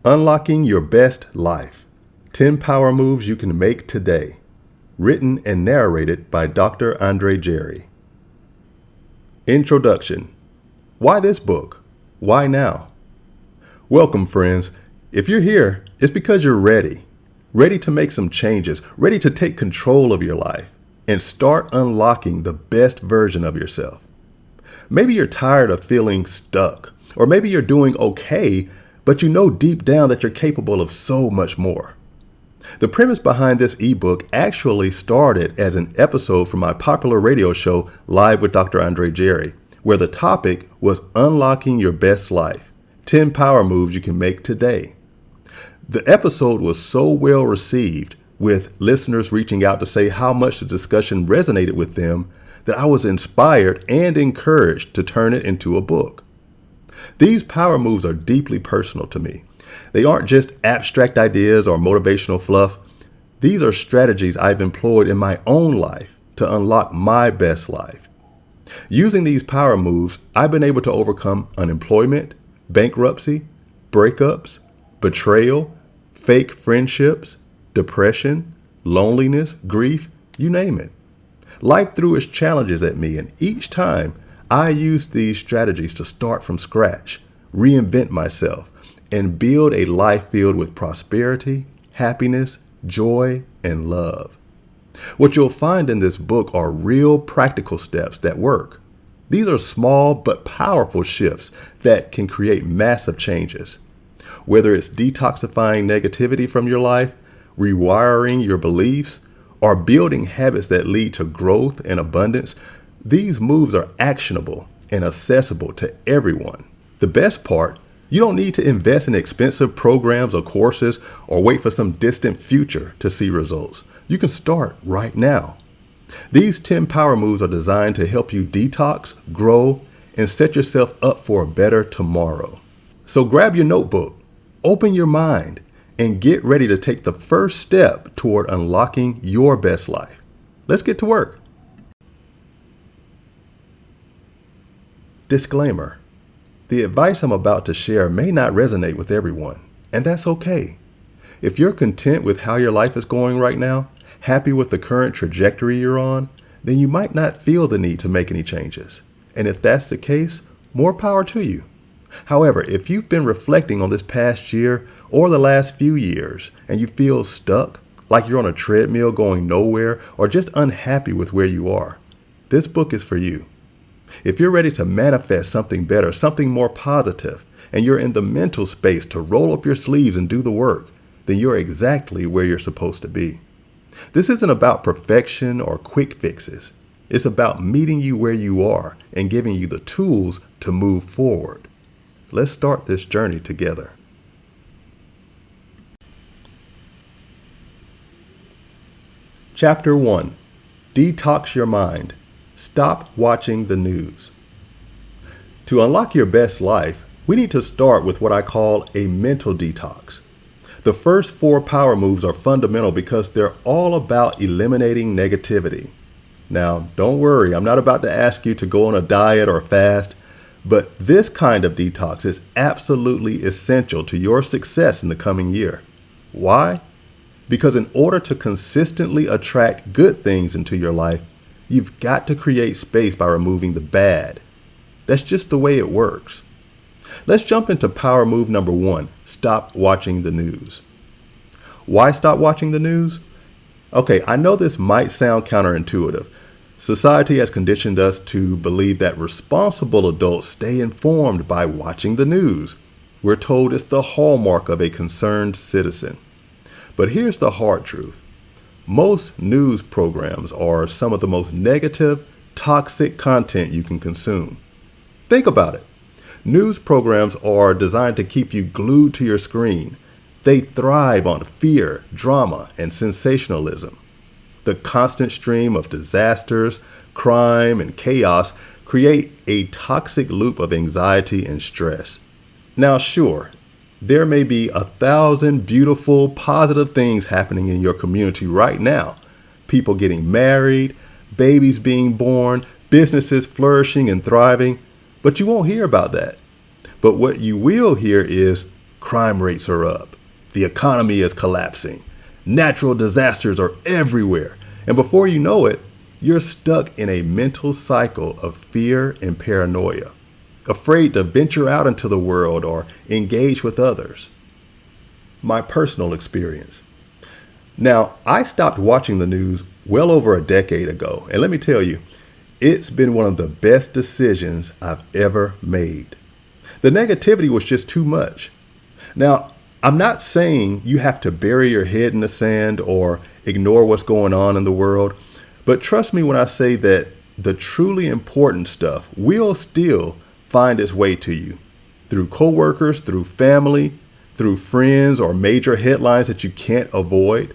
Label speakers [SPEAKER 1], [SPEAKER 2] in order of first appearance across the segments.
[SPEAKER 1] Unlocking Your Best Life 10 Power Moves You Can Make Today. Written and narrated by Dr. Andre Jerry. Introduction. Why this book? Why now? Welcome, friends. If you're here, it's because you're ready. Ready to make some changes, ready to take control of your life and start unlocking the best version of yourself. Maybe you're tired of feeling stuck, or maybe you're doing okay, but you know deep down that you're capable of so much more. The premise behind this ebook actually started as an episode from my popular radio show, Live with Dr. Andre Jerry, where the topic was Unlocking Your Best Life, 10 Power Moves You Can Make Today. The episode was so well received, with listeners reaching out to say how much the discussion resonated with them, that I was inspired and encouraged to turn it into a book. These power moves are deeply personal to me. They aren't just abstract ideas or motivational fluff. These are strategies I've employed in my own life to unlock my best life. Using these power moves, I've been able to overcome unemployment, bankruptcy, breakups, betrayal, fake friendships, depression, loneliness, grief, you name it. Life threw its challenges at me, and each time I used these strategies to start from scratch, reinvent myself, and build a life filled with prosperity, happiness, joy, and love. What you'll find in this book are real practical steps that work. These are small but powerful shifts that can create massive changes. Whether it's detoxifying negativity from your life, rewiring your beliefs, or building habits that lead to growth and abundance, these moves are actionable and accessible to everyone. The best part, you don't need to invest in expensive programs or courses or wait for some distant future to see results. You can start right now. These 10 power moves are designed to help you detox, grow, and set yourself up for a better tomorrow. So grab your notebook, open your mind, and get ready to take the first step toward unlocking your best life. Let's get to work. Disclaimer. The advice I'm about to share may not resonate with everyone, and that's okay. If you're content with how your life is going right now, happy with the current trajectory you're on, then you might not feel the need to make any changes. And if that's the case, more power to you. However, if you've been reflecting on this past year or the last few years and you feel stuck, like you're on a treadmill going nowhere, or just unhappy with where you are, this book is for you. If you're ready to manifest something better, something more positive, and you're in the mental space to roll up your sleeves and do the work, then you're exactly where you're supposed to be. This isn't about perfection or quick fixes. It's about meeting you where you are and giving you the tools to move forward. Let's start this journey together. Chapter 1. Detox your mind. Stop watching the news. To unlock your best life, we need to start with what I call a mental detox. The first 4 power moves are fundamental because they're all about eliminating negativity. Now, don't worry, I'm not about to ask you to go on a diet or fast, but this kind of detox is absolutely essential to your success in the coming year. Why? Because in order to consistently attract good things into your life, you've got to create space by removing the bad. That's just the way it works. Let's jump into power move number 1, stop watching the news. Why stop watching the news? Okay, I know this might sound counterintuitive. Society has conditioned us to believe that responsible adults stay informed by watching the news. We're told it's the hallmark of a concerned citizen. But here's the hard truth. Most news programs are some of the most negative, toxic content you can consume. Think about it. News programs are designed to keep you glued to your screen. They thrive on fear, drama, and sensationalism. The constant stream of disasters, crime, and chaos create a toxic loop of anxiety and stress. Now, sure, there may be 1,000 beautiful, positive things happening in your community right now. People getting married, babies being born, businesses flourishing and thriving, but you won't hear about that. But what you will hear is Crime rates are up. The economy is collapsing. Natural disasters are everywhere. And before you know it, you're stuck in a mental cycle of fear and paranoia, afraid to venture out into the world or engage with others. My personal experience. Now, I stopped watching the news well over a decade ago, and let me tell you, it's been one of the best decisions I've ever made. The negativity was just too much. Now, I'm not saying you have to bury your head in the sand or ignore what's going on in the world, but trust me when I say that the truly important stuff will still find its way to you through coworkers, through family, through friends, or major headlines that you can't avoid.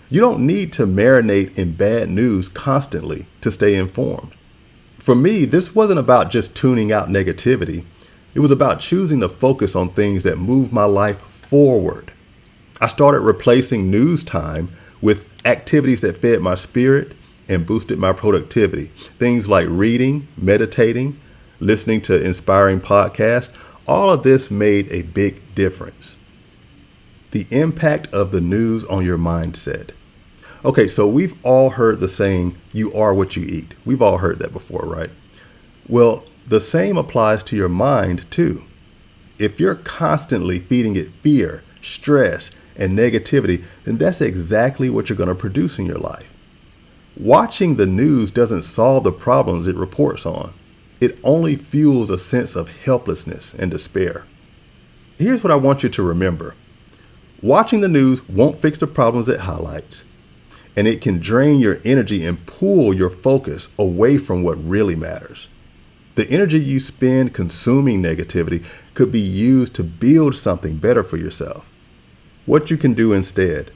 [SPEAKER 1] You don't need to marinate in bad news constantly to stay informed. For me, this wasn't about just tuning out negativity. It was about choosing to focus on things that move my life forward. I started replacing news time with activities that fed my spirit and boosted my productivity. Things like reading, meditating, listening to inspiring podcasts. All of this made a big difference. The impact of the news on your mindset. Okay, so we've all heard the saying, you are what you eat. We've all heard that before, right? Well, the same applies to your mind too. If you're constantly feeding it fear, stress, and negativity, then that's exactly what you're going to produce in your life. Watching the news doesn't solve the problems it reports on. It only fuels a sense of helplessness and despair. Here's what I want you to remember. Watching the news won't fix the problems it highlights, and it can drain your energy and pull your focus away from what really matters. The energy you spend consuming negativity could be used to build something better for yourself. What you can do instead.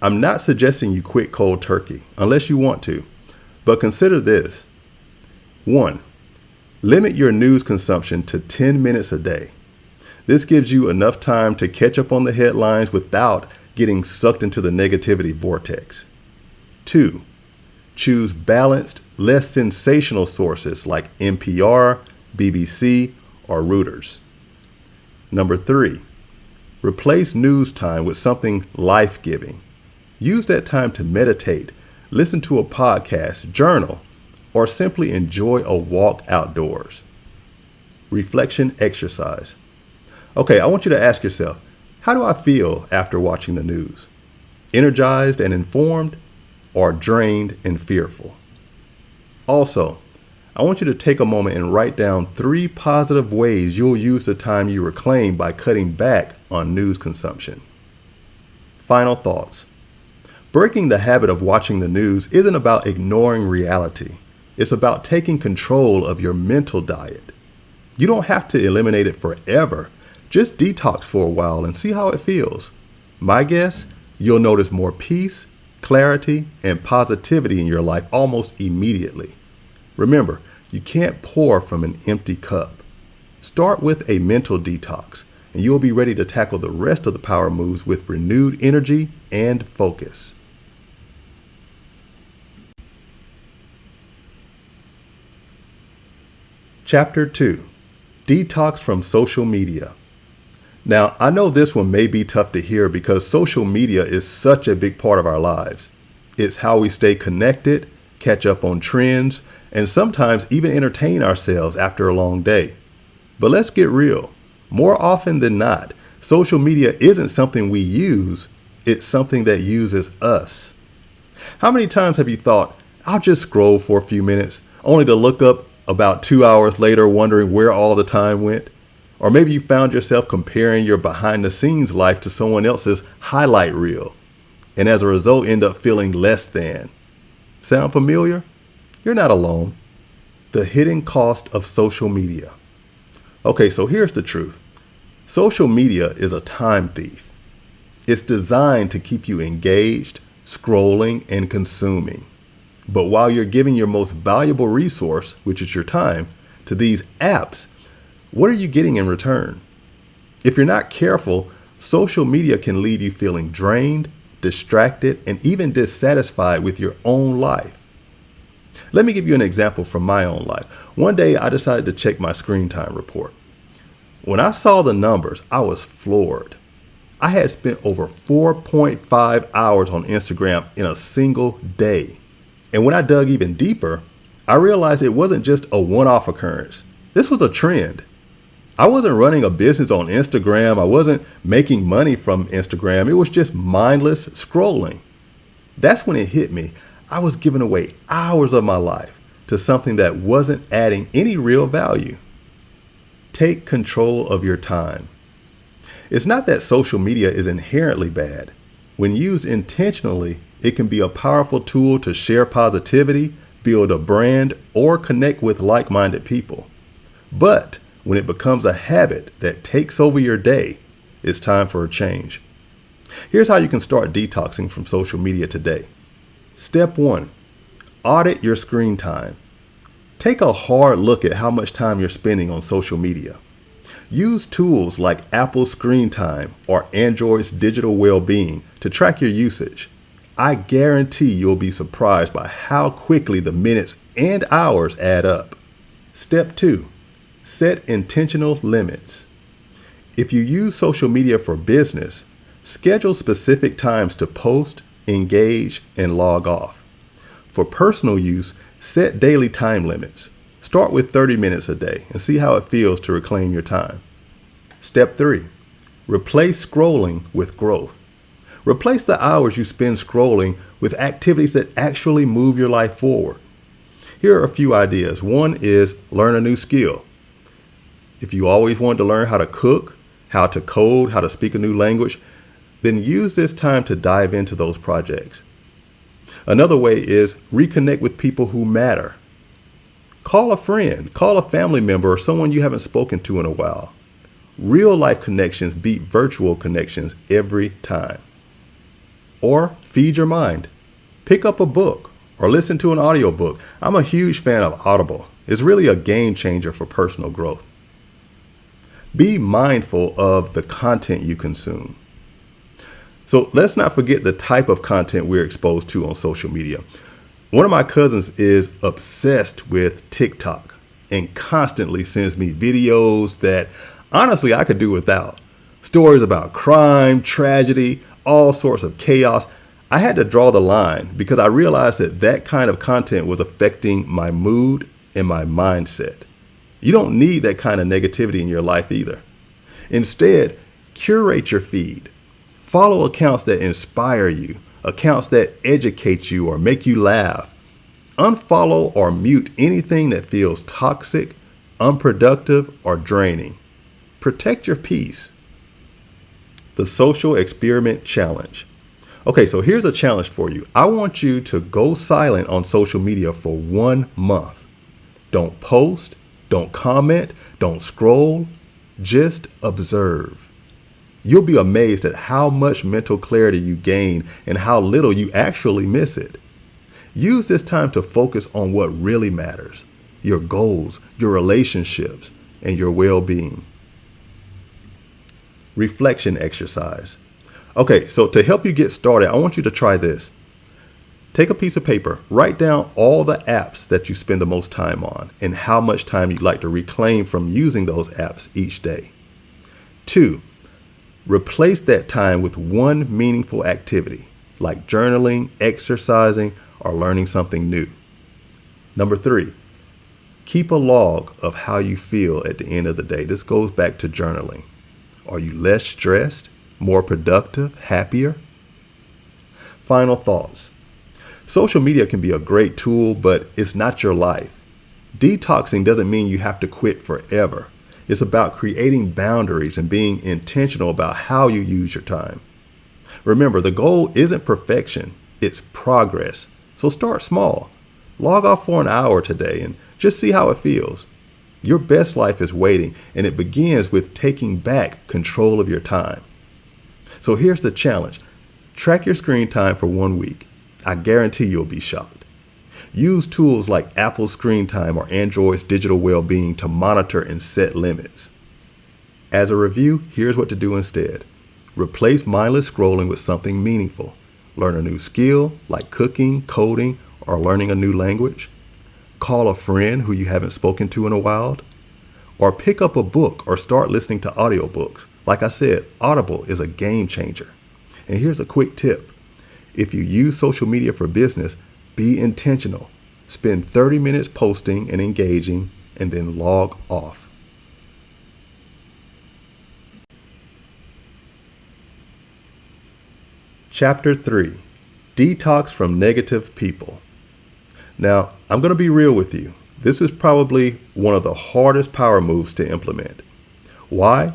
[SPEAKER 1] I'm not suggesting you quit cold turkey unless you want to, but consider this. 1. Limit your news consumption to 10 minutes a day. This gives you enough time to catch up on the headlines without getting sucked into the negativity vortex. 2. Choose balanced, less sensational sources like NPR, BBC, or Reuters. Number 3. Replace news time with something life-giving. Use that time to meditate, listen to a podcast, journal, or simply enjoy a walk outdoors. Reflection exercise. Okay, I want you to ask yourself, how do I feel after watching the news? Energized and informed, or drained and fearful? Also, I want you to take a moment and write down 3 positive ways you'll use the time you reclaim by cutting back on news consumption. Final thoughts. Breaking the habit of watching the news isn't about ignoring reality. It's about taking control of your mental diet. You don't have to eliminate it forever. Just detox for a while and see how it feels. My guess, you'll notice more peace, clarity, and positivity in your life almost immediately. Remember, you can't pour from an empty cup. Start with a mental detox, and you'll be ready to tackle the rest of the power moves with renewed energy and focus. Chapter 2. Detox from social media. Now, I know this one may be tough to hear because social media is such a big part of our lives. It's how we stay connected, catch up on trends, and sometimes even entertain ourselves after a long day. But let's get real. More often than not, social media isn't something we use, it's something that uses us. How many times have you thought, I'll just scroll for a few minutes, only to look up about 2 hours later wondering where all the time went? Or maybe you found yourself comparing your behind the scenes life to someone else's highlight reel, and as a result end up feeling less than. Sound familiar? You're not alone. The hidden cost of social media. Okay, so here's the truth. Social media is a time thief. It's designed to keep you engaged, scrolling, and consuming. But while you're giving your most valuable resource, which is your time, to these apps, what are you getting in return? If you're not careful, social media can leave you feeling drained, distracted, and even dissatisfied with your own life. Let me give you an example from my own life. One day I decided to check my screen time report. When I saw the numbers, I was floored. I had spent over 4.5 hours on Instagram in a single day. And when I dug even deeper, I realized it wasn't just a one-off occurrence. This was a trend. I wasn't running a business on Instagram. I wasn't making money from Instagram. It was just mindless scrolling. That's when it hit me. I was giving away hours of my life to something that wasn't adding any real value. Take control of your time. It's not that social media is inherently bad. When used intentionally, it can be a powerful tool to share positivity, build a brand, or connect with like-minded people. But when it becomes a habit that takes over your day, it's time for a change. Here's how you can start detoxing from social media today. Step 1, audit your screen time. Take a hard look at how much time you're spending on social media. Use tools like Apple's Screen Time or Android's Digital Wellbeing to track your usage. I guarantee you'll be surprised by how quickly the minutes and hours add up. Step 2, set intentional limits. If you use social media for business, schedule specific times to post, engage, and log off. For personal use, set daily time limits. Start with 30 minutes a day and see how it feels to reclaim your time. Step 3, replace scrolling with growth. Replace the hours you spend scrolling with activities that actually move your life forward. Here are a few ideas. One is learn a new skill. If you always wanted to learn how to cook, how to code, how to speak a new language, then use this time to dive into those projects. Another way is reconnect with people who matter. Call a friend, call a family member, or someone you haven't spoken to in a while. Real life connections beat virtual connections every time. Or feed your mind. Pick up a book or listen to an audiobook. I'm a huge fan of Audible. It's really a game changer for personal growth. Be mindful of the content you consume. So let's not forget the type of content we're exposed to on social media. One of my cousins is obsessed with TikTok and constantly sends me videos that honestly I could do without. Stories about crime, tragedy, all sorts of chaos. I had to draw the line because I realized that kind of content was affecting my mood and my mindset. You don't need that kind of negativity in your life either. Instead, curate your feed. Follow accounts that inspire you, accounts that educate you or make you laugh. Unfollow or mute anything that feels toxic, unproductive, or draining. Protect your peace. The Social Experiment Challenge. Okay, so here's a challenge for you. I want you to go silent on social media for 1 month. Don't post, don't comment, don't scroll, just observe. You'll be amazed at how much mental clarity you gain and how little you actually miss it. Use this time to focus on what really matters, your goals, your relationships, and your well-being. Reflection exercise. Okay, so to help you get started, I want you to try this. Take a piece of paper, write down all the apps that you spend the most time on and how much time you'd like to reclaim from using those apps each day. 2, replace that time with one meaningful activity, like journaling, exercising, or learning something new. Number 3, keep a log of how you feel at the end of the day. This goes back to journaling. Are you less stressed, more productive, happier? Final thoughts. Social media can be a great tool, but it's not your life. Detoxing doesn't mean you have to quit forever. It's about creating boundaries and being intentional about how you use your time. Remember, the goal isn't perfection, it's progress. So start small. Log off for an hour today and just see how it feels. Your best life is waiting, and it begins with taking back control of your time. So here's the challenge. Track your screen time for 1 week. I guarantee you'll be shocked. Use tools like Apple's Screen Time or Android's Digital Wellbeing to monitor and set limits. As a review, here's what to do instead. Replace mindless scrolling with something meaningful. Learn a new skill like cooking, coding, or learning a new language. Call a friend who you haven't spoken to in a while. or pick up a book or start listening to audiobooks. Like I said, Audible is a game changer. And here's a quick tip. If you use social media for business, be intentional. Spend 30 minutes posting and engaging, and then log off. Chapter 3. Detox from Negative People. Now, I'm going to be real with you. This is probably one of the hardest power moves to implement. Why?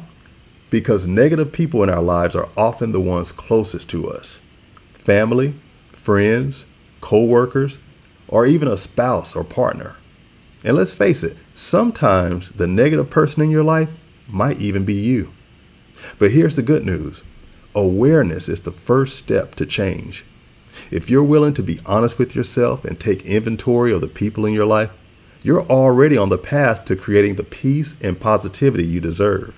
[SPEAKER 1] Because negative people in our lives are often the ones closest to us. Family, friends, co-workers, or even a spouse or partner. And let's face it, sometimes the negative person in your life might even be you. But here's the good news. Awareness is the first step to change. If you're willing to be honest with yourself and take inventory of the people in your life, you're already on the path to creating the peace and positivity you deserve.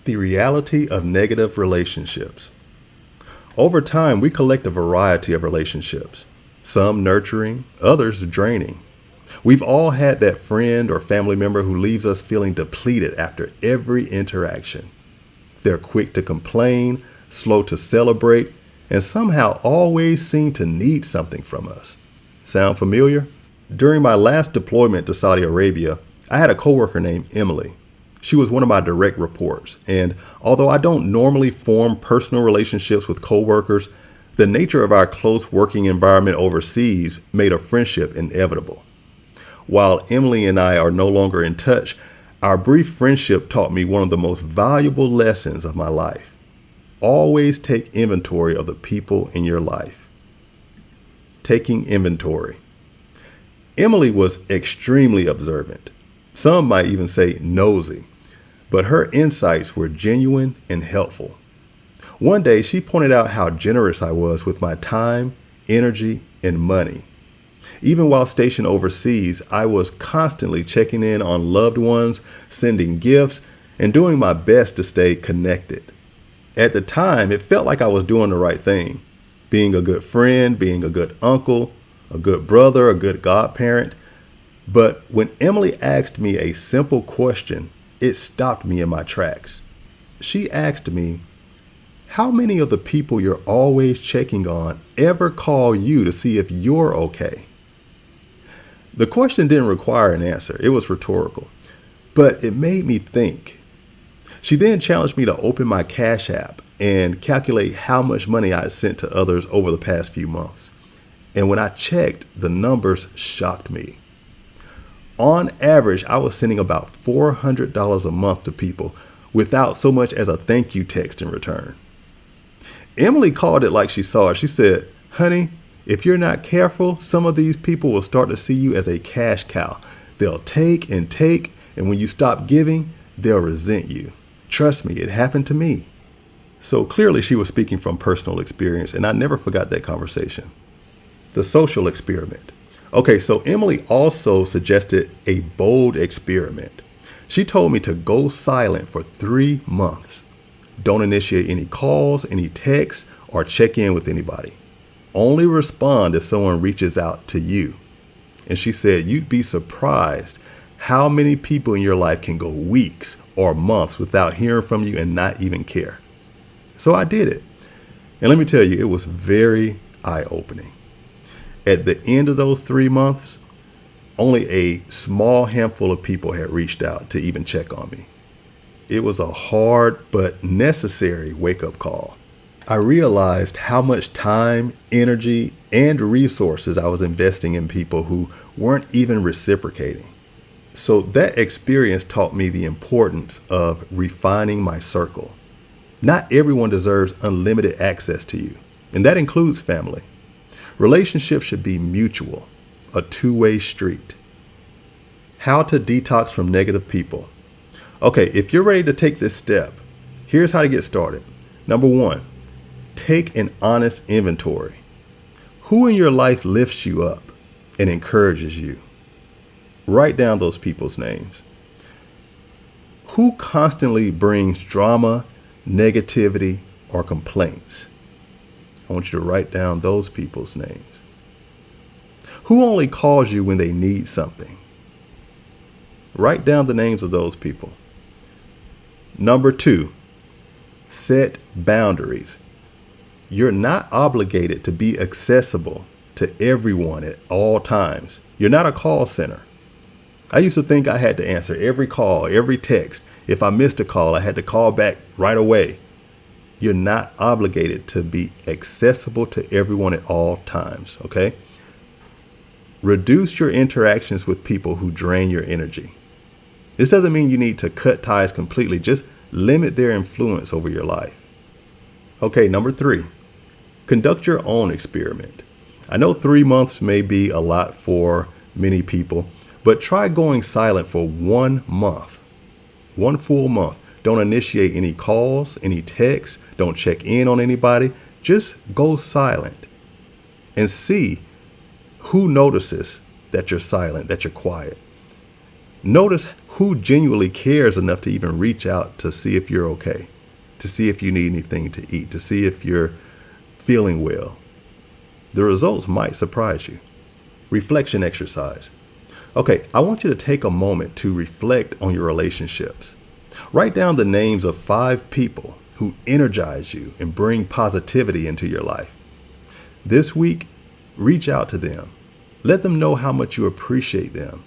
[SPEAKER 1] The reality of negative relationships. Over time, we collect a variety of relationships, some nurturing, others draining. We've all had that friend or family member who leaves us feeling depleted after every interaction. They're quick to complain, slow to celebrate, and somehow always seem to need something from us. Sound familiar? During my last deployment to Saudi Arabia, I had a coworker named Emily. She was one of my direct reports, and although I don't normally form personal relationships with coworkers, the nature of our close working environment overseas made a friendship inevitable. While Emily and I are no longer in touch, our brief friendship taught me one of the most valuable lessons of my life. Always take inventory of the people in your life. Taking inventory. Emily was extremely observant. Some might even say nosy, but her insights were genuine and helpful. One day, she pointed out how generous I was with my time, energy, and money. Even while stationed overseas, I was constantly checking in on loved ones, sending gifts, and doing my best to stay connected. At the time, it felt like I was doing the right thing, being a good friend, being a good uncle, a good brother, a good godparent. But when Emily asked me a simple question, it stopped me in my tracks. She asked me, how many of the people you're always checking on ever call you to see if you're okay? The question didn't require an answer. It was rhetorical, but it made me think. She then challenged me to open my Cash App and calculate how much money I had sent to others over the past few months. And when I checked, the numbers shocked me. On average, I was sending about $400 a month to people without so much as a thank you text in return. Emily called it like she saw it. She said, honey, if you're not careful, some of these people will start to see you as a cash cow. They'll take, and when you stop giving, they'll resent you. Trust me, it happened to me. So clearly she was speaking from personal experience, and I never forgot that conversation. The social experiment. Okay, so Emily also suggested a bold experiment. She told me to go silent for 3 months. Don't initiate any calls, any texts, or check in with anybody. Only respond if someone reaches out to you. And she said you'd be surprised how many people in your life can go weeks or months without hearing from you and not even care. So I did it. And let me tell you, it was very eye-opening. At the end of those 3 months, only a small handful of people had reached out to even check on me. It was a hard but necessary wake-up call. I realized how much time, energy, and resources I was investing in people who weren't even reciprocating. So that experience taught me the importance of refining my circle. Not everyone deserves unlimited access to you, and that includes family. Relationships should be mutual, a two-way street. How to detox from negative people. Okay, if you're ready to take this step, here's how to get started. Number 1, take an honest inventory. Who in your life lifts you up and encourages you? Write down those people's names. Who constantly brings drama, negativity, or complaints? I want you to write down those people's names. Who only calls you when they need something? Write down the names of those people. Number 2, set boundaries. You're not obligated to be accessible to everyone at all times. You're not a call center. I used to think I had to answer every call, every text. If I missed a call, I had to call back right away. You're not obligated to be accessible to everyone at all times, okay? Reduce your interactions with people who drain your energy. This doesn't mean you need to cut ties completely. Just limit their influence over your life. Okay, number 3, conduct your own experiment. I know 3 months may be a lot for many people, but try going silent for 1 month, 1 full month. Don't initiate any calls, any texts. Don't check in on anybody. Just go silent and see who notices that you're silent, that you're quiet. Notice who genuinely cares enough to even reach out to see if you're okay, to see if you need anything to eat, to see if you're feeling well. The results might surprise you. Reflection exercise. Okay, I want you to take a moment to reflect on your relationships. Write down the names of 5 people who energize you and bring positivity into your life. This week, reach out to them. Let them know how much you appreciate them.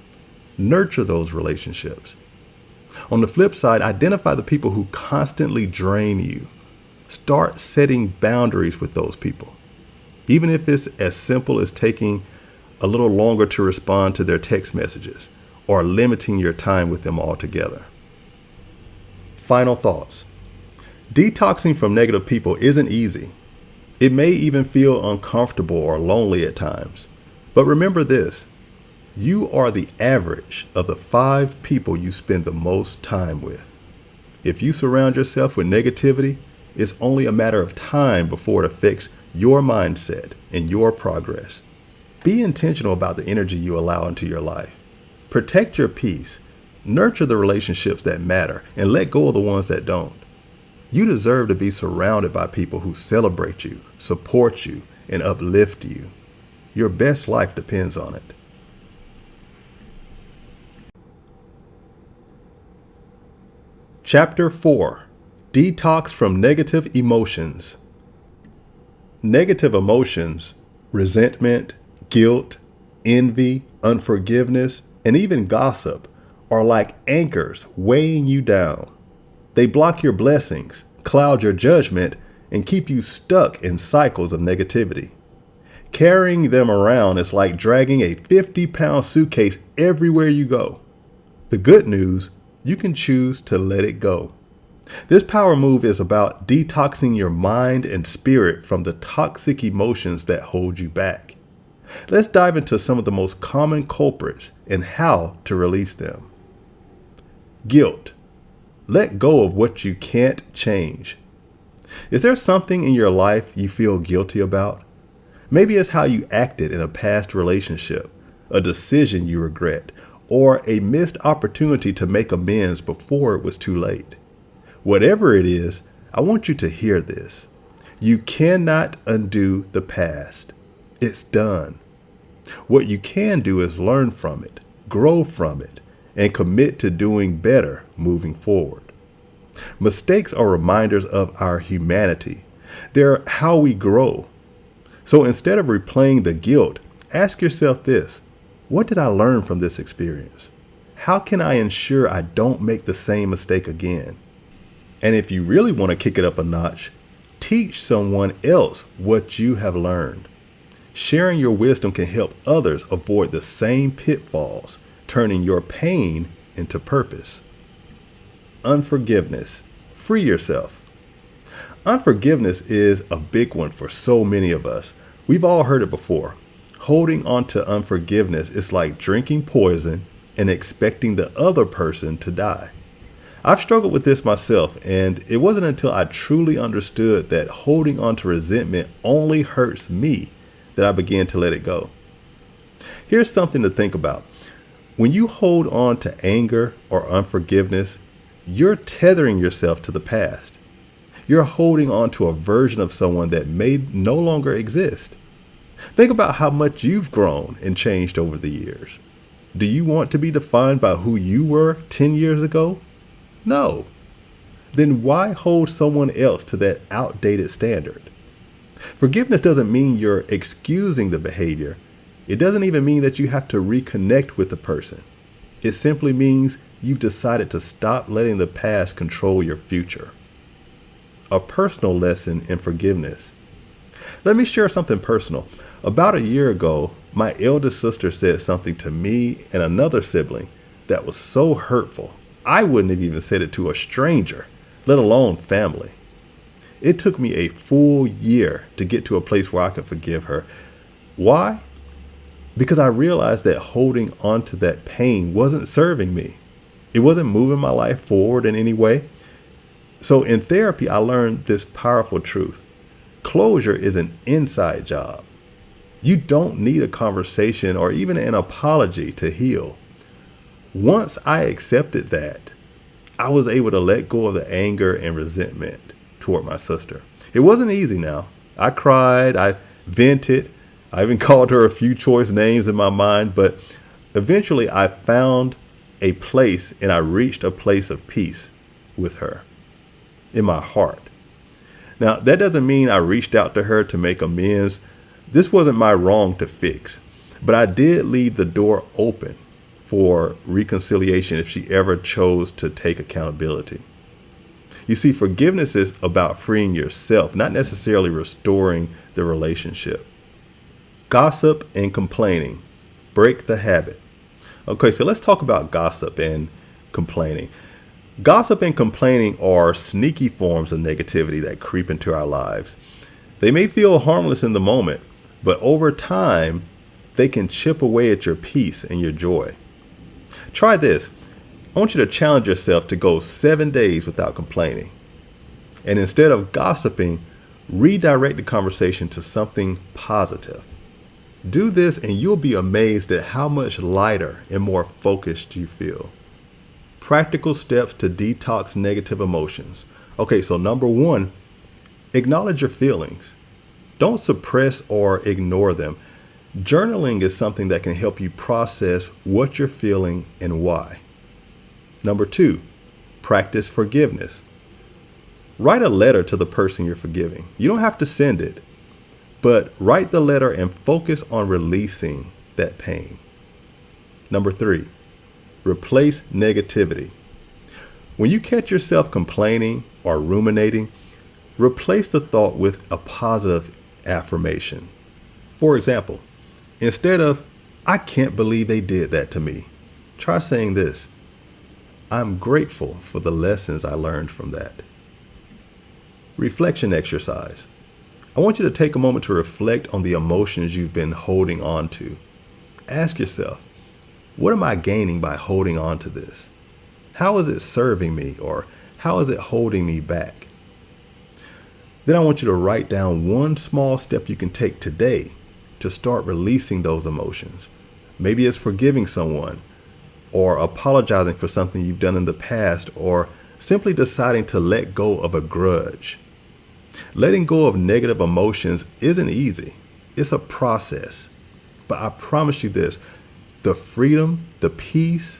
[SPEAKER 1] Nurture those relationships. On the flip side, identify the people who constantly drain you. Start setting boundaries with those people. Even if it's as simple as taking a little longer to respond to their text messages or limiting your time with them altogether. Final thoughts. Detoxing from negative people isn't easy. It may even feel uncomfortable or lonely at times. But remember this, you are the average of the 5 people you spend the most time with. If you surround yourself with negativity, it's only a matter of time before it affects your mindset and your progress. Be intentional about the energy you allow into your life. Protect your peace, nurture the relationships that matter, and let go of the ones that don't. You deserve to be surrounded by people who celebrate you, support you, and uplift you. Your best life depends on it. Chapter 4. Detox from negative emotions. Negative emotions, resentment, guilt, envy, unforgiveness, and even gossip are like anchors weighing you down. They block your blessings, cloud your judgment, and keep you stuck in cycles of negativity. Carrying them around is like dragging a 50-pound suitcase everywhere you go. The good news, you can choose to let it go. This power move is about detoxing your mind and spirit from the toxic emotions that hold you back. Let's dive into some of the most common culprits and how to release them. Guilt. Let go of what you can't change. Is there something in your life you feel guilty about? Maybe it's how you acted in a past relationship, a decision you regret, or a missed opportunity to make amends before it was too late. Whatever it is, I want you to hear this. You cannot undo the past. It's done. What you can do is learn from it, grow from it, and commit to doing better moving forward. Mistakes are reminders of our humanity. They're how we grow. So instead of replaying the guilt, ask yourself this: what did I learn from this experience? How can I ensure I don't make the same mistake again? And if you really want to kick it up a notch, teach someone else what you have learned. Sharing your wisdom can help others avoid the same pitfalls, turning your pain into purpose. Unforgiveness. Free yourself. Unforgiveness is a big one for so many of us. We've all heard it before. Holding on to unforgiveness is like drinking poison and expecting the other person to die. I've struggled with this myself, and it wasn't until I truly understood that holding on to resentment only hurts me that I began to let it go. Here's something to think about. When you hold on to anger or unforgiveness, you're tethering yourself to the past. You're holding on to a version of someone that may no longer exist. Think about how much you've grown and changed over the years. Do you want to be defined by who you were 10 years ago? No. Then why hold someone else to that outdated standard? Forgiveness doesn't mean you're excusing the behavior. It doesn't even mean that you have to reconnect with the person. It simply means you've decided to stop letting the past control your future. A personal lesson in forgiveness. Let me share something personal. About a year ago, my eldest sister said something to me and another sibling that was so hurtful. I wouldn't have even said it to a stranger, let alone family. It took me a full year to get to a place where I could forgive her. Why? Because I realized that holding on to that pain wasn't serving me. It wasn't moving my life forward in any way. So in therapy, I learned this powerful truth. Closure is an inside job. You don't need a conversation or even an apology to heal. Once I accepted that, I was able to let go of the anger and resentment toward my sister. It wasn't easy now. I cried, I vented, I even called her a few choice names in my mind, but eventually I found a place and I reached a place of peace with her in my heart. Now, that doesn't mean I reached out to her to make amends. This wasn't my wrong to fix, but I did leave the door open for reconciliation if she ever chose to take accountability. You see, forgiveness is about freeing yourself, not necessarily restoring the relationship. Gossip and complaining. Break the habit. Okay, so let's talk about gossip and complaining. Gossip and complaining are sneaky forms of negativity that creep into our lives. They may feel harmless in the moment, but over time, they can chip away at your peace and your joy. Try this. I want you to challenge yourself to go 7 days without complaining. And instead of gossiping, redirect the conversation to something positive. Do this and you'll be amazed at how much lighter and more focused you feel. Practical steps to detox negative emotions. Okay, so number 1, acknowledge your feelings. Don't suppress or ignore them. Journaling is something that can help you process what you're feeling and why. Number 2, practice forgiveness. Write a letter to the person you're forgiving. You don't have to send it, but write the letter and focus on releasing that pain. Number 3, replace negativity. When you catch yourself complaining or ruminating, replace the thought with a positive affirmation. For example, instead of, "I can't believe they did that to me," try saying this, "I'm grateful for the lessons I learned from that." Reflection exercise. I want you to take a moment to reflect on the emotions you've been holding on to. Ask yourself, what am I gaining by holding on to this? How is it serving me, or how is it holding me back? Then I want you to write down one small step you can take today to start releasing those emotions. Maybe it's forgiving someone, or apologizing for something you've done in the past, or simply deciding to let go of a grudge. Letting go of negative emotions isn't easy. It's a process. But I promise you this, the freedom, the peace,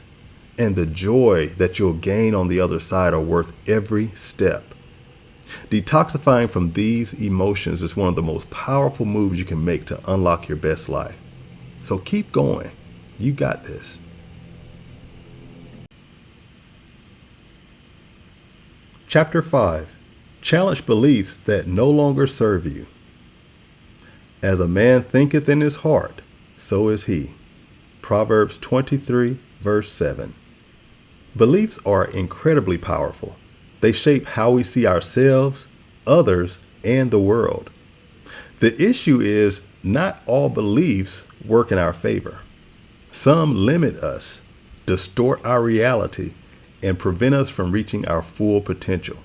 [SPEAKER 1] and the joy that you'll gain on the other side are worth every step. Detoxifying from these emotions is one of the most powerful moves you can make to unlock your best life. So keep going. You got this. Chapter 5. Challenge beliefs that no longer serve you. As a man thinketh in his heart, so is he. Proverbs 23, verse 7. Beliefs are incredibly powerful. They shape how we see ourselves, others, and the world. The issue is not all beliefs work in our favor. Some limit us, distort our reality, and prevent us from reaching our full potential.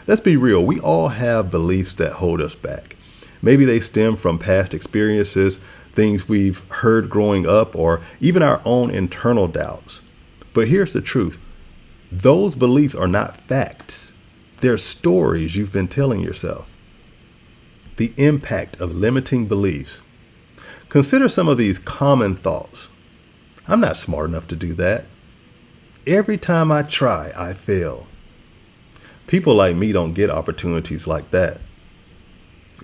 [SPEAKER 1] Let's be real, we all have beliefs that hold us back. Maybe they stem from past experiences, things we've heard growing up, or even our own internal doubts. But here's the truth. Those beliefs are not facts. They're stories you've been telling yourself. The impact of limiting beliefs. Consider some of these common thoughts. I'm not smart enough to do that. Every time I try, I fail. People like me don't get opportunities like that.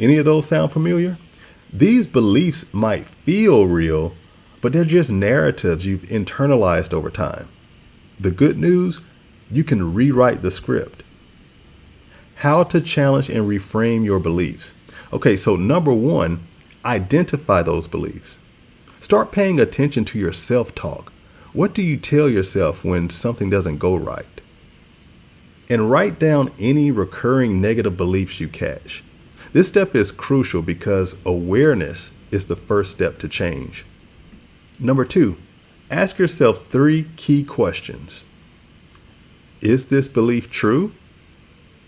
[SPEAKER 1] Any of those sound familiar? These beliefs might feel real, but they're just narratives you've internalized over time. The good news, you can rewrite the script. How to challenge and reframe your beliefs. Okay, so number one, identify those beliefs. Start paying attention to your self-talk. What do you tell yourself when something doesn't go right? And write down any recurring negative beliefs you catch. This step is crucial because awareness is the first step to change. Number two, ask yourself 3 key questions. Is this belief true?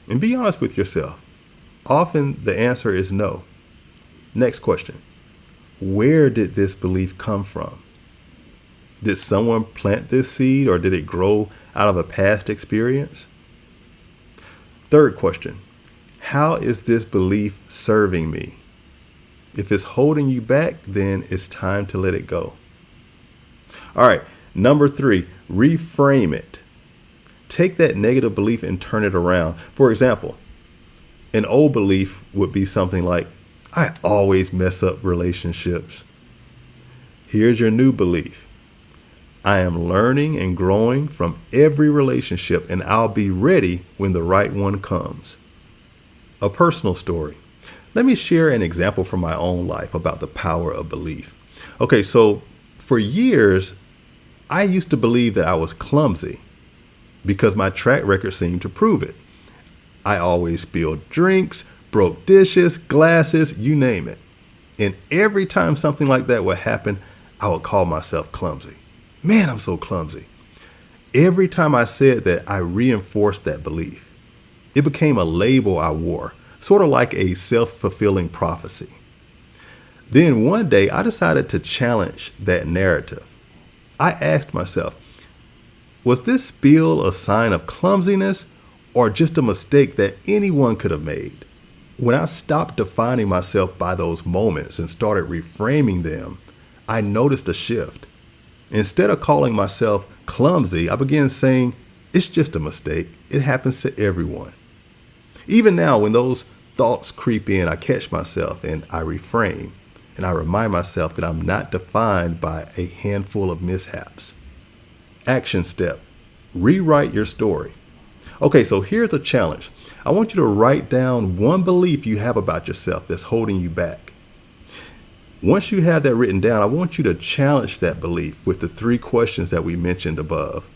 [SPEAKER 1] And be honest with yourself. Often the answer is no. Next question. Where did this belief come from? Did someone plant this seed or did it grow out of a past experience? Third question. How is this belief serving me? If it's holding you back, then it's time to let it go. All right. Number 3, reframe it. Take that negative belief and turn it around. For example, an old belief would be something like, I always mess up relationships. Here's your new belief. I am learning and growing from every relationship, and I'll be ready when the right one comes. A personal story. Let me share an example from my own life about the power of belief. Okay, so for years, I used to believe that I was clumsy because my track record seemed to prove it. I always spilled drinks, broke dishes, glasses, you name it. And every time something like that would happen, I would call myself clumsy. Man, I'm so clumsy. Every time I said that, I reinforced that belief. It became a label I wore, sort of like a self-fulfilling prophecy. Then one day, I decided to challenge that narrative. I asked myself, was this spill a sign of clumsiness or just a mistake that anyone could have made? When I stopped defining myself by those moments and started reframing them, I noticed a shift. Instead of calling myself clumsy, I began saying, it's just a mistake. It happens to everyone. Even now, when those thoughts creep in, I catch myself and I reframe. And I remind myself that I'm not defined by a handful of mishaps. Action step. Rewrite your story. Okay, so here's a challenge. I want you to write down one belief you have about yourself that's holding you back. Once you have that written down, I want you to challenge that belief with the 3 questions that we mentioned above.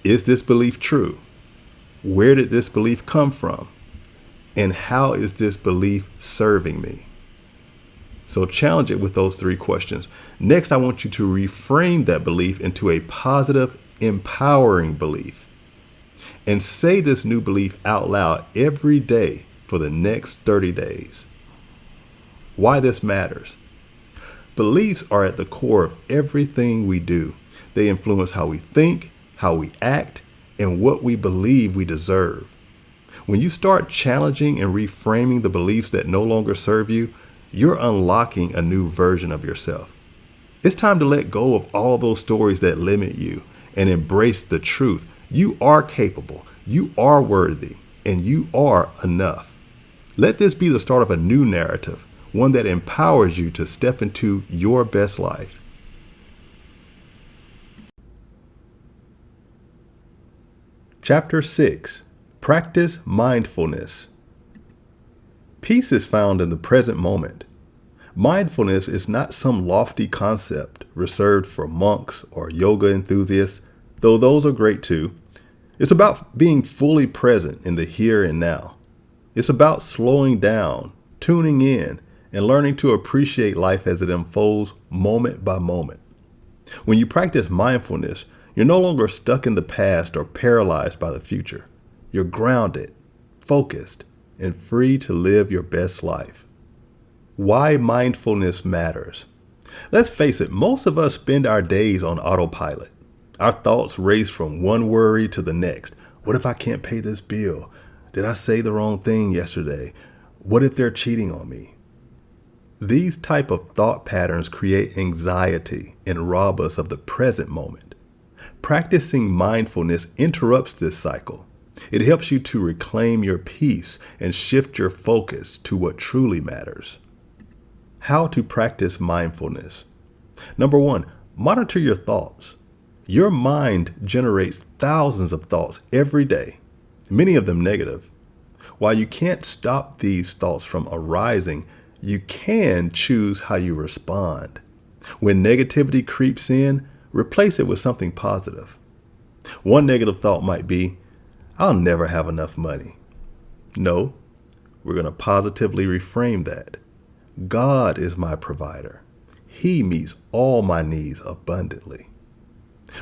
[SPEAKER 1] Is this belief true? Where did this belief come from? And how is this belief serving me? So challenge it with those 3 questions. Next, I want you to reframe that belief into a positive, empowering belief. And say this new belief out loud every day for the next 30 days. Why this matters. Beliefs are at the core of everything we do. They influence how we think, how we act, and what we believe we deserve. When you start challenging and reframing the beliefs that no longer serve you, you're unlocking a new version of yourself. It's time to let go of all of those stories that limit you and embrace the truth. You are capable, you are worthy, and you are enough. Let this be the start of a new narrative, one that empowers you to step into your best life. Chapter 6. Practice mindfulness. Peace is found in the present moment. Mindfulness is not some lofty concept reserved for monks or yoga enthusiasts, though those are great too. It's about being fully present in the here and now. It's about slowing down, tuning in, and learning to appreciate life as it unfolds moment by moment. When you practice mindfulness, you're no longer stuck in the past or paralyzed by the future. You're grounded, focused, and free to live your best life. Why mindfulness matters. Let's face it, most of us spend our days on autopilot. Our thoughts race from one worry to the next. What if I can't pay this bill? Did I say the wrong thing yesterday? What if they're cheating on me? These type of thought patterns create anxiety and rob us of the present moment. Practicing mindfulness interrupts this cycle. It helps you to reclaim your peace and shift your focus to what truly matters. How to practice mindfulness. Number 1, monitor your thoughts. Your mind generates thousands of thoughts every day, many of them negative. While you can't stop these thoughts from arising, you can choose how you respond. When negativity creeps in, replace it with something positive. One negative thought might be, I'll never have enough money. No, we're going to positively reframe that. God is my provider. He meets all my needs abundantly.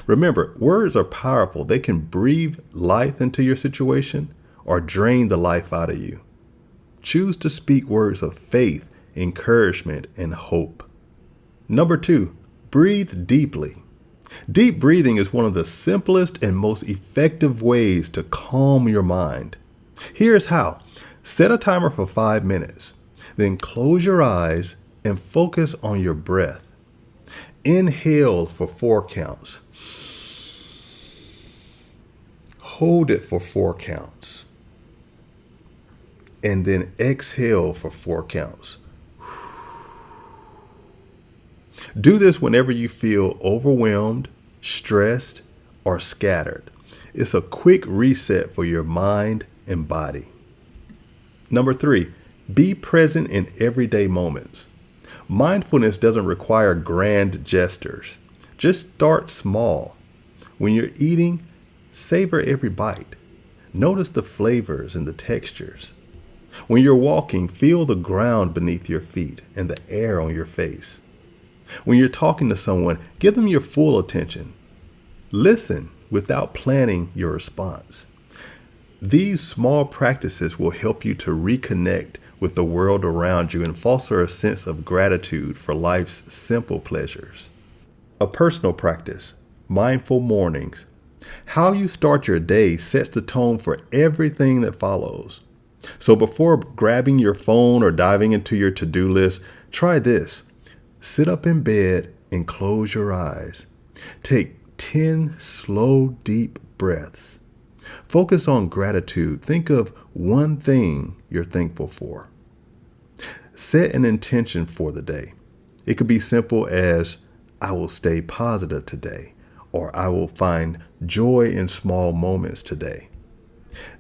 [SPEAKER 1] Remember, words are powerful. They can breathe life into your situation or drain the life out of you. Choose to speak words of faith, encouragement, and hope. Number 2, breathe deeply. Deep breathing is one of the simplest and most effective ways to calm your mind. Here's how. Set a timer for 5 minutes. Then close your eyes and focus on your breath. Inhale for 4 counts. Hold it for 4 counts. And then exhale for 4 counts. Do this whenever you feel overwhelmed, stressed, or scattered. It's a quick reset for your mind and body. Number 3, be present in everyday moments. Mindfulness doesn't require grand gestures. Just start small. When you're eating, savor every bite. Notice the flavors and the textures. When you're walking, feel the ground beneath your feet and the air on your face. When you're talking to someone, give them your full attention. Listen without planning your response. These small practices will help you to reconnect with the world around you and foster a sense of gratitude for life's simple pleasures. A personal practice, mindful mornings. How you start your day sets the tone for everything that follows. So before grabbing your phone or diving into your to-do list, try this. Sit up in bed and close your eyes. Take 10 slow, deep breaths. Focus on gratitude. Think of one thing you're thankful for. Set an intention for the day. It could be simple as, I will stay positive today, or I will find joy in small moments today.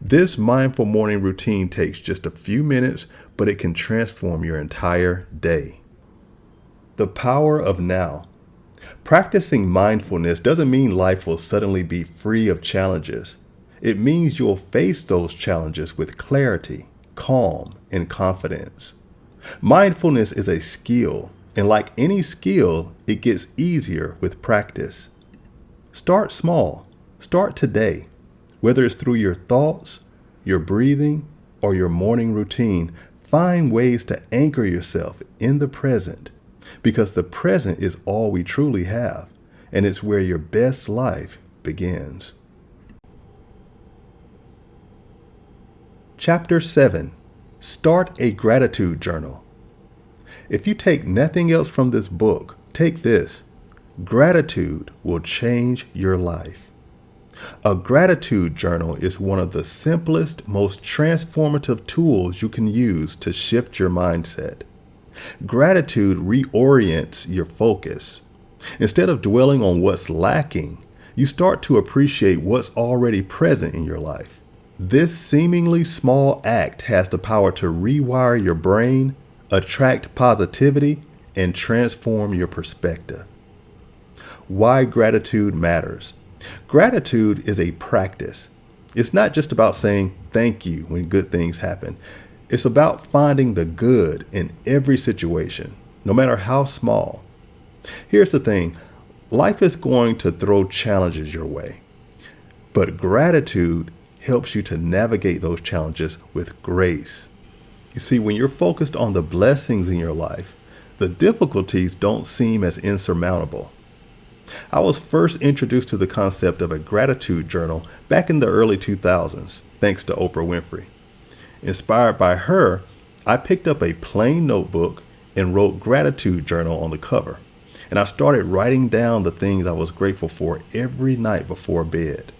[SPEAKER 1] This mindful morning routine takes just a few minutes, but it can transform your entire day. The power of now. Practicing mindfulness doesn't mean life will suddenly be free of challenges. It means you'll face those challenges with clarity, calm, and confidence. Mindfulness is a skill, and like any skill, it gets easier with practice. Start small. Start today. Whether it's through your thoughts, your breathing, or your morning routine, find ways to anchor yourself in the present, because the present is all we truly have, and it's where your best life begins. Chapter 7. Start a gratitude journal. If you take nothing else from this book, take this. Gratitude will change your life. A gratitude journal is one of the simplest, most transformative tools you can use to shift your mindset. Gratitude reorients your focus. Instead of dwelling on what's lacking, you start to appreciate what's already present in your life. This seemingly small act has the power to rewire your brain, attract positivity, and transform your perspective. Why gratitude matters. Gratitude is a practice. It's not just about saying thank you when good things happen. It's about finding the good in every situation, no matter how small. Here's the thing. Life is going to throw challenges your way, but gratitude helps you to navigate those challenges with grace. You see, when you're focused on the blessings in your life, the difficulties don't seem as insurmountable. I was first introduced to the concept of a gratitude journal back in the early 2000s, thanks to Oprah Winfrey. Inspired by her, I picked up a plain notebook and wrote gratitude journal on the cover. And I started writing down the things I was grateful for every night before bed.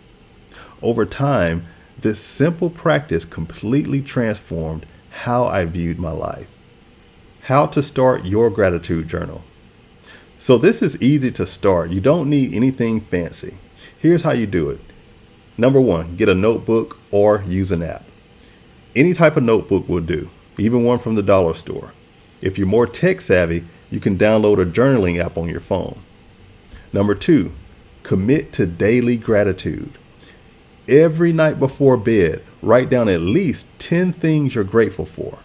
[SPEAKER 1] Over time, this simple practice completely transformed how I viewed my life. How to start your gratitude journal. So this is easy to start. You don't need anything fancy. Here's how you do it. Number one, get a notebook or use an app. Any type of notebook will do, even one from the dollar store. If you're more tech savvy, you can download a journaling app on your phone. Number two, commit to daily gratitude. Every night before bed, write down at least 10 things you're grateful for.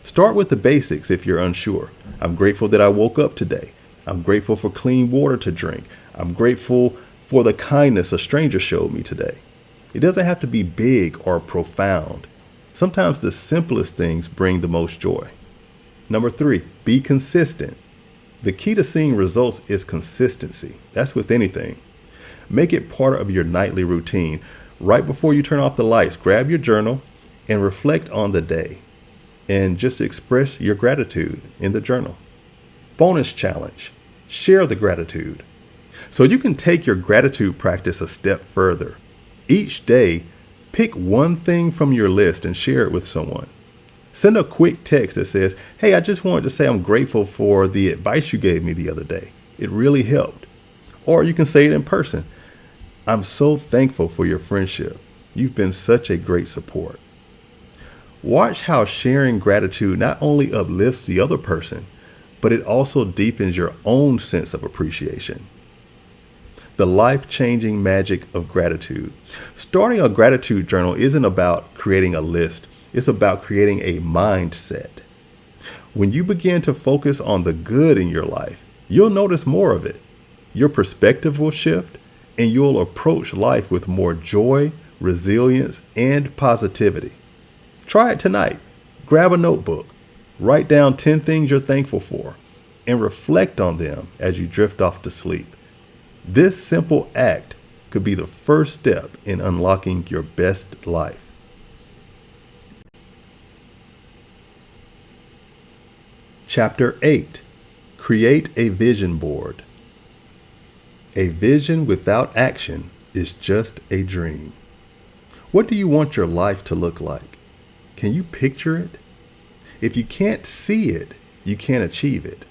[SPEAKER 1] Start with the basics if you're unsure. I'm grateful that I woke up today. I'm grateful for clean water to drink. I'm grateful for the kindness a stranger showed me today. It doesn't have to be big or profound. Sometimes the simplest things bring the most joy. Number three, be consistent. The key to seeing results is consistency. That's with anything. Make it part of your nightly routine. Right before you turn off the lights, grab your journal and reflect on the day. And just express your gratitude in the journal. Bonus challenge, share the gratitude. So you can take your gratitude practice a step further. Each day, pick one thing from your list and share it with someone. Send a quick text that says, hey, I just wanted to say I'm grateful for the advice you gave me the other day. It really helped. Or you can say it in person. I'm so thankful for your friendship. You've been such a great support. Watch how sharing gratitude not only uplifts the other person, but it also deepens your own sense of appreciation. The life-changing magic of gratitude. Starting a gratitude journal isn't about creating a list. It's about creating a mindset. When you begin to focus on the good in your life, you'll notice more of it. Your perspective will shift, and you'll approach life with more joy, resilience, and positivity. Try it tonight. Grab a notebook. Write down 10 things you're thankful for and reflect on them as you drift off to sleep. This simple act could be the first step in unlocking your best life. Chapter 8. Create a vision board. A vision without action is just a dream. What do you want your life to look like? Can you picture it? If you can't see it, you can't achieve it.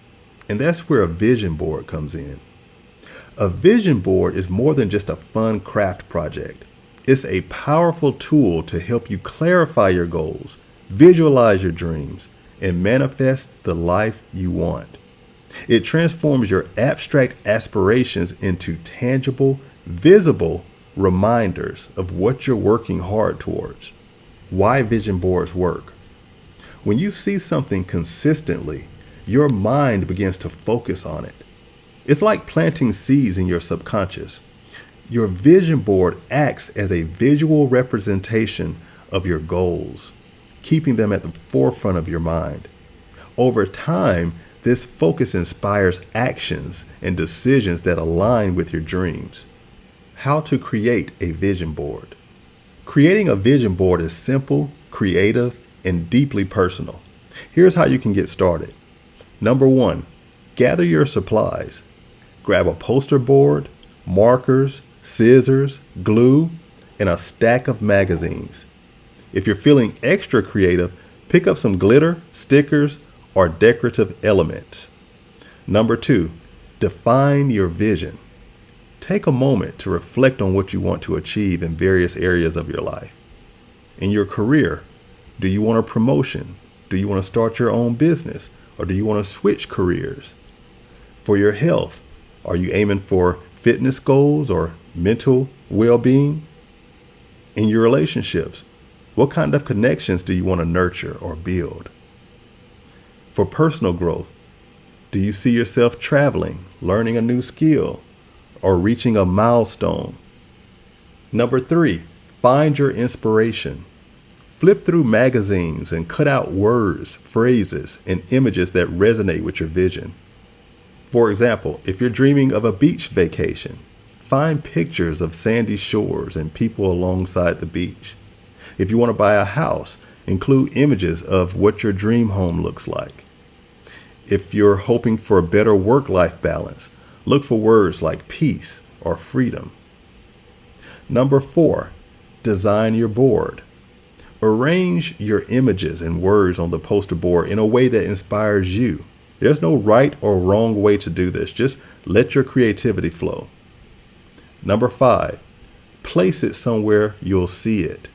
[SPEAKER 1] And that's where a vision board comes in. A vision board is more than just a fun craft project. It's a powerful tool to help you clarify your goals, visualize your dreams, and manifest the life you want. It transforms your abstract aspirations into tangible, visible reminders of what you're working hard towards. Why vision boards work. When you see something consistently, your mind begins to focus on it. It's like planting seeds in your subconscious. Your vision board acts as a visual representation of your goals, keeping them at the forefront of your mind. Over time, this focus inspires actions and decisions that align with your dreams. How to create a vision board. Creating a vision board is simple, creative, and deeply personal. Here's how you can get started. Number one, gather your supplies. Grab a poster board, markers, scissors, glue, and a stack of magazines. If you're feeling extra creative, pick up some glitter, stickers, or decorative elements. Number two, define your vision. Take a moment to reflect on what you want to achieve in various areas of your life. In your career, do you want a promotion? Do you want to start your own business? Or do you want to switch careers? For your health, are you aiming for fitness goals or mental well-being? In your relationships, what kind of connections do you want to nurture or build? For personal growth, do you see yourself traveling, learning a new skill, or reaching a milestone? Number three, find your inspiration. Flip through magazines and cut out words, phrases, and images that resonate with your vision. For example, if you're dreaming of a beach vacation, find pictures of sandy shores and people alongside the beach. If you want to buy a house, include images of what your dream home looks like. If you're hoping for a better work-life balance, look for words like peace or freedom. Number 4, design your board. Arrange your images and words on the poster board in a way that inspires you. There's no right or wrong way to do this. Just let your creativity flow. Number 5, place it somewhere you'll see it.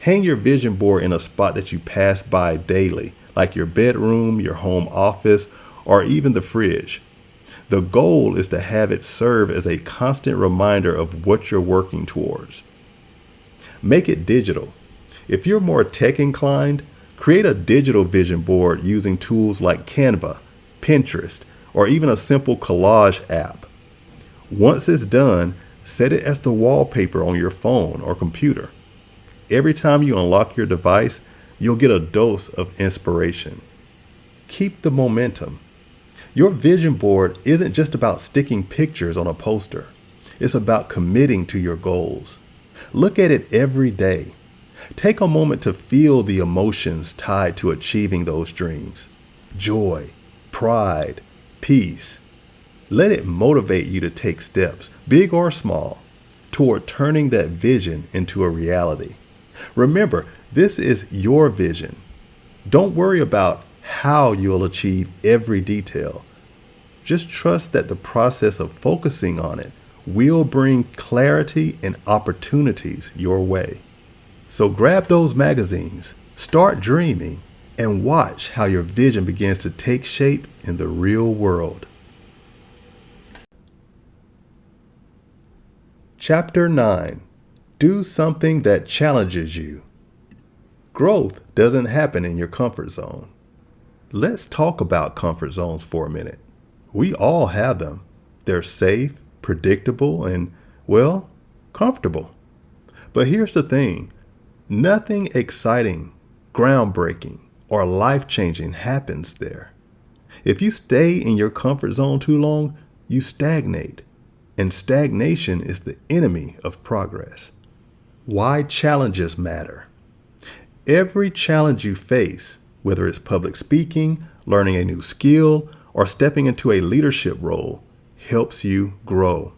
[SPEAKER 1] Hang your vision board in a spot that you pass by daily, like your bedroom, your home office, or even the fridge. The goal is to have it serve as a constant reminder of what you're working towards. Make it digital. If you're more tech inclined, create a digital vision board using tools like Canva, Pinterest, or even a simple collage app. Once it's done, set it as the wallpaper on your phone or computer. Every time you unlock your device, you'll get a dose of inspiration. Keep the momentum. Your vision board isn't just about sticking pictures on a poster. It's about committing to your goals. Look at it every day. Take a moment to feel the emotions tied to achieving those dreams. Joy, pride, peace. Let it motivate you to take steps, big or small, toward turning that vision into a reality. Remember, this is your vision. Don't worry about how you'll achieve every detail. Just trust that the process of focusing on it will bring clarity and opportunities your way. So grab those magazines, start dreaming, and watch how your vision begins to take shape in the real world. Chapter 9. Do something that challenges you. Growth doesn't happen in your comfort zone. Let's talk about comfort zones for a minute. We all have them. They're safe, predictable, and, well, comfortable. But here's the thing. Nothing exciting, groundbreaking, or life-changing happens there. If you stay in your comfort zone too long, you stagnate. And stagnation is the enemy of progress. Why challenges matter. Every challenge you face, whether it's public speaking, learning a new skill, or stepping into a leadership role, helps you grow.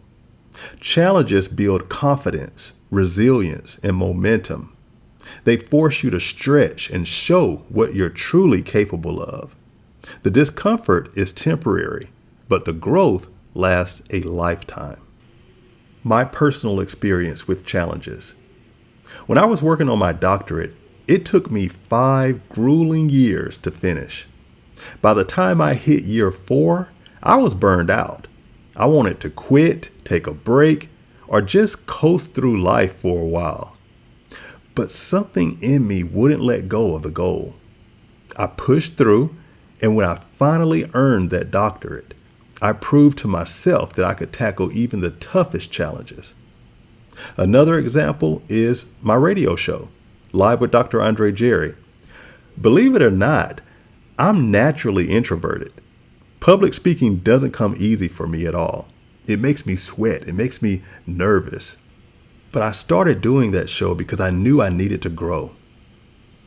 [SPEAKER 1] Challenges build confidence, resilience, and momentum. They force you to stretch and show what you're truly capable of. The discomfort is temporary, but the growth lasts a lifetime. My personal experience with challenges. When I was working on my doctorate, it took me 5 grueling years to finish. By the time I hit year 4, I was burned out. I wanted to quit, take a break, or just coast through life for a while. But something in me wouldn't let go of the goal. I pushed through, and when I finally earned that doctorate, I proved to myself that I could tackle even the toughest challenges. Another example is my radio show, Live with Dr. Andre Jerry. Believe it or not, I'm naturally introverted. Public speaking doesn't come easy for me at all. It makes me sweat. It makes me nervous. But I started doing that show because I knew I needed to grow.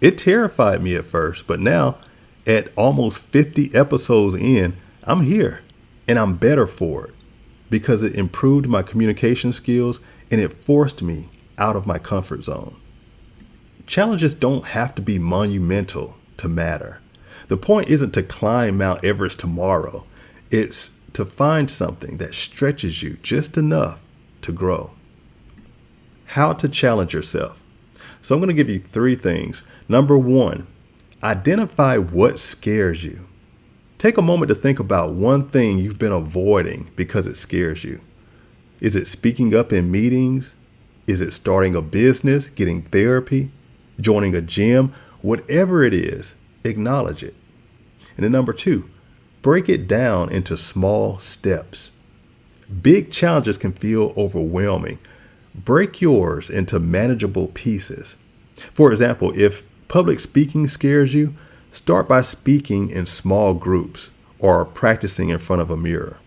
[SPEAKER 1] It terrified me at first, but now, at almost 50 episodes in, I'm here, and I'm better for it because it improved my communication skills and it forced me out of my comfort zone. Challenges don't have to be monumental to matter. The point isn't to climb Mount Everest tomorrow. It's to find something that stretches you just enough to grow. How to challenge yourself. So I'm going to give you 3 things. Number 1, identify what scares you. Take a moment to think about one thing you've been avoiding because it scares you. Is it speaking up in meetings? Is it starting a business, getting therapy, joining a gym? Whatever it is, acknowledge it. And then number 2, break it down into small steps. Big challenges can feel overwhelming. Break yours into manageable pieces. For example, if public speaking scares you, start by speaking in small groups or practicing in front of a mirror.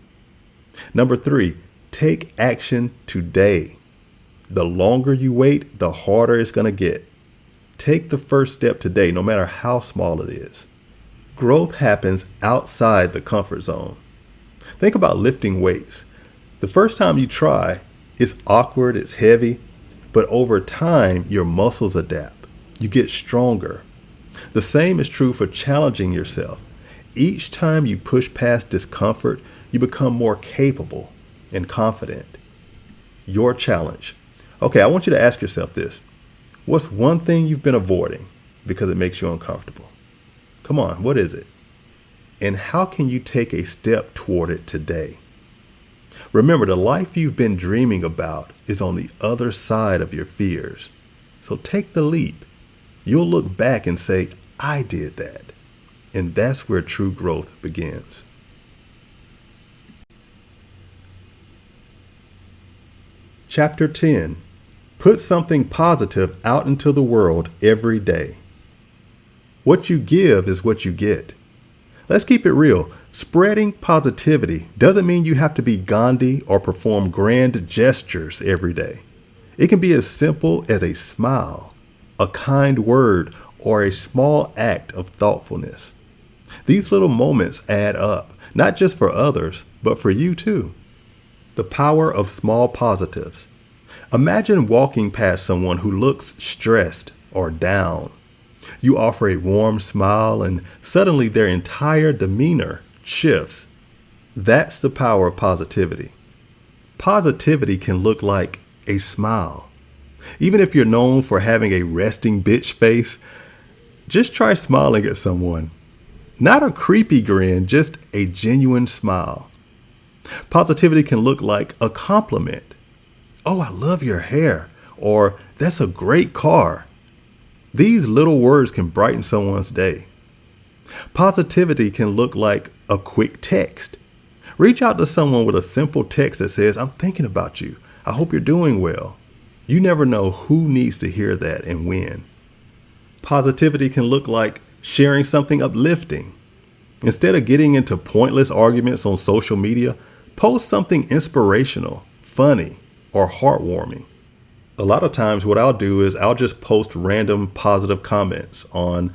[SPEAKER 1] Number 3, take action today. The longer you wait, the harder it's going to get. Take the first step today, no matter how small it is. Growth happens outside the comfort zone. Think about lifting weights. The first time you try, it's awkward, it's heavy, but over time, your muscles adapt. You get stronger. The same is true for challenging yourself. Each time you push past discomfort, you become more capable and confident. Your challenge. Okay, I want you to ask yourself this. What's one thing you've been avoiding because it makes you uncomfortable? Come on, what is it? And how can you take a step toward it today? Remember, the life you've been dreaming about is on the other side of your fears. So take the leap. You'll look back and say, I did that. And that's where true growth begins. Chapter 10. Put something positive out into the world every day. What you give is what you get. Let's keep it real. Spreading positivity doesn't mean you have to be Gandhi or perform grand gestures every day. It can be as simple as a smile, a kind word, or a small act of thoughtfulness. These little moments add up, not just for others, but for you too. The power of small positives. Imagine walking past someone who looks stressed or down. You offer a warm smile and suddenly their entire demeanor shifts. That's the power of positivity. Positivity can look like a smile. Even if you're known for having a resting bitch face, just try smiling at someone. Not a creepy grin, just a genuine smile. Positivity can look like a compliment. Oh, I love your hair. Or that's a great car. These little words can brighten someone's day. Positivity can look like a quick text. Reach out to someone with a simple text that says, I'm thinking about you. I hope you're doing well. You never know who needs to hear that and when. Positivity can look like sharing something uplifting. Instead of getting into pointless arguments on social media, post something inspirational, funny, or heartwarming. A lot of times what I'll do is I'll just post random positive comments on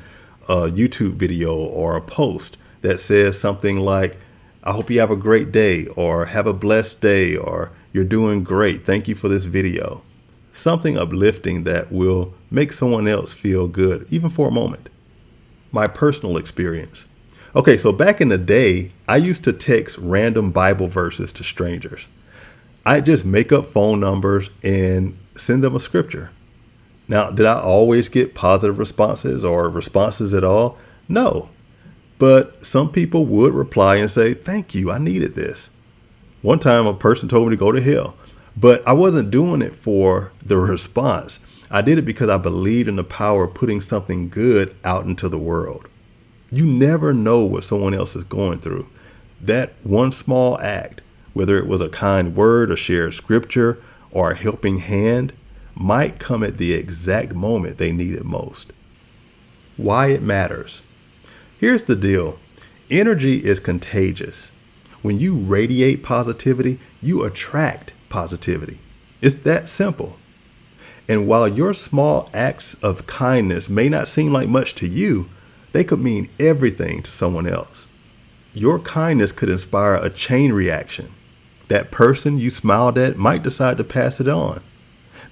[SPEAKER 1] a YouTube video or a post that says something like, I hope you have a great day, or have a blessed day, or you're doing great. Thank you for this video. Something uplifting that will make someone else feel good, even for a moment. My personal experience. Okay, so back in the day, I used to text random Bible verses to strangers. I just make up phone numbers and send them a scripture. Now, did I always get positive responses or responses at all? No. But some people would reply and say, thank you, I needed this. One time a person told me to go to hell, but I wasn't doing it for the response. I did it because I believed in the power of putting something good out into the world. You never know what someone else is going through. That one small act, whether it was a kind word, a shared scripture, or a helping hand, might come at the exact moment they need it most. Why it matters. Here's the deal. Energy is contagious. When you radiate positivity, you attract positivity. It's that simple. And while your small acts of kindness may not seem like much to you, they could mean everything to someone else. Your kindness could inspire a chain reaction. That person you smiled at might decide to pass it on.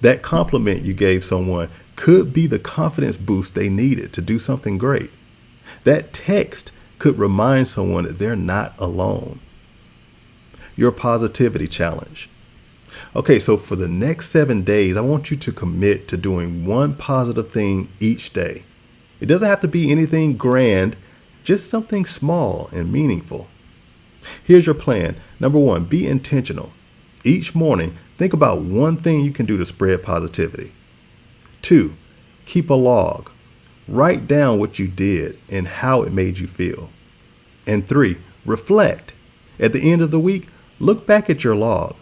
[SPEAKER 1] That compliment you gave someone could be the confidence boost they needed to do something great. That text could remind someone that they're not alone. Your positivity challenge. Okay, so for the next 7 days, I want you to commit to doing one positive thing each day. It doesn't have to be anything grand, just something small and meaningful. Here's your plan. Number 1, be intentional. Each morning, think about one thing you can do to spread positivity. 2, keep a log. Write down what you did and how it made you feel. And 3, reflect. At the end of the week, look back at your log.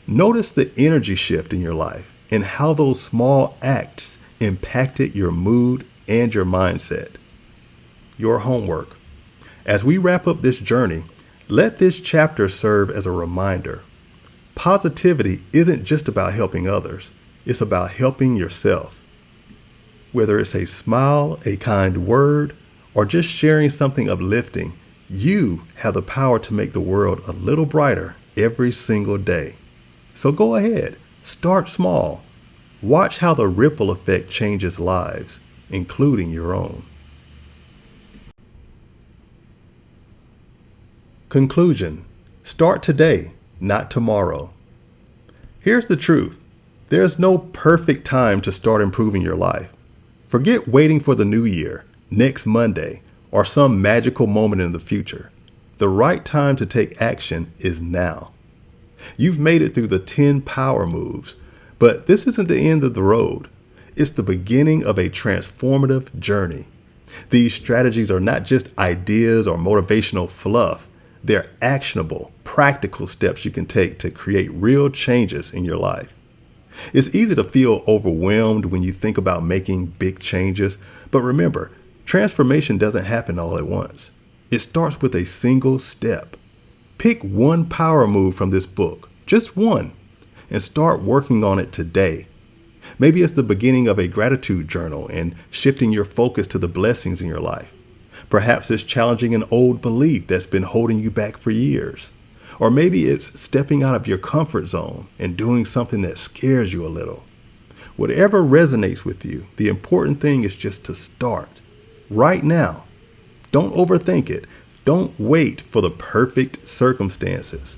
[SPEAKER 1] Notice the energy shift in your life and how those small acts impacted your mood and your mindset. Your homework. As we wrap up this journey, let this chapter serve as a reminder. Positivity isn't just about helping others. It's about helping yourself. Whether it's a smile, a kind word, or just sharing something uplifting, you have the power to make the world a little brighter every single day. So go ahead, start small. Watch how the ripple effect changes lives, including your own. Conclusion: start today, not tomorrow. Here's the truth. There's no perfect time to start improving your life. Forget waiting for the new year, next Monday, or some magical moment in the future. The right time to take action is now. You've made it through the 10 power moves, but this isn't the end of the road. It's the beginning of a transformative journey. These strategies are not just ideas or motivational fluff. They're actionable, practical steps you can take to create real changes in your life. It's easy to feel overwhelmed when you think about making big changes, but remember, transformation doesn't happen all at once. It starts with a single step. Pick one power move from this book, just one, and start working on it today. Maybe it's the beginning of a gratitude journal and shifting your focus to the blessings in your life. Perhaps it's challenging an old belief that's been holding you back for years. Or maybe it's stepping out of your comfort zone and doing something that scares you a little. Whatever resonates with you, the important thing is just to start right now. Don't overthink it. Don't wait for the perfect circumstances.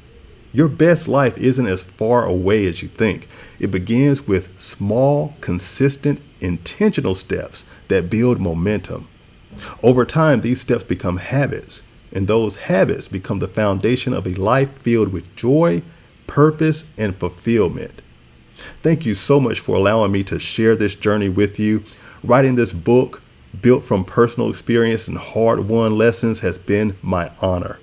[SPEAKER 1] Your best life isn't as far away as you think. It begins with small, consistent, intentional steps that build momentum. Over time, these steps become habits, and those habits become the foundation of a life filled with joy, purpose, and fulfillment. Thank you so much for allowing me to share this journey with you. Writing this book, built from personal experience and hard-won lessons, has been my honor.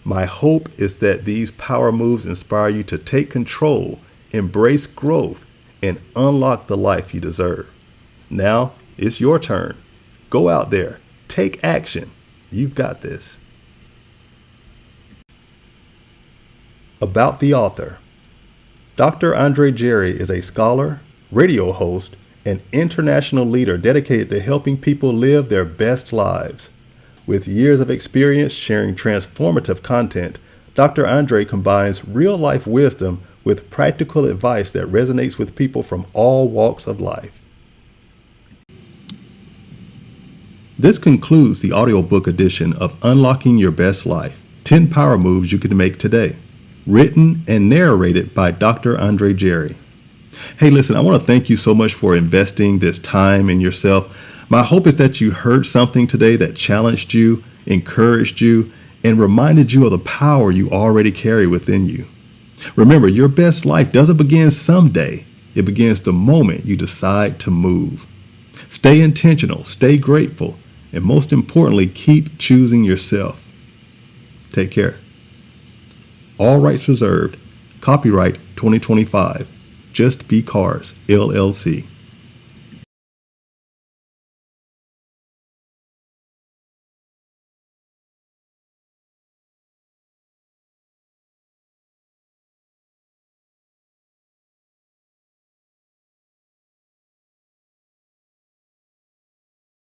[SPEAKER 1] My hope is that these power moves inspire you to take control, embrace growth, and unlock the life you deserve. Now, it's your turn. Go out there, take action. You've got this. About the author. Dr. Andre Jerry is a scholar, radio host, and international leader dedicated to helping people live their best lives. With years of experience sharing transformative content, Dr. Andre combines real-life wisdom with practical advice that resonates with people from all walks of life. This concludes the audiobook edition of Unlocking Your Best Life, 10 Power Moves You Can Make Today, written and narrated by Dr. Andre Jerry. Hey, listen, I want to thank you so much for investing this time in yourself. My hope is that you heard something today that challenged you, encouraged you, and reminded you of the power you already carry within you. Remember, your best life doesn't begin someday. It begins the moment you decide to move. Stay intentional, stay grateful, and most importantly, keep choosing yourself. Take care. All rights reserved. Copyright 2025. Just Be Cars, LLC.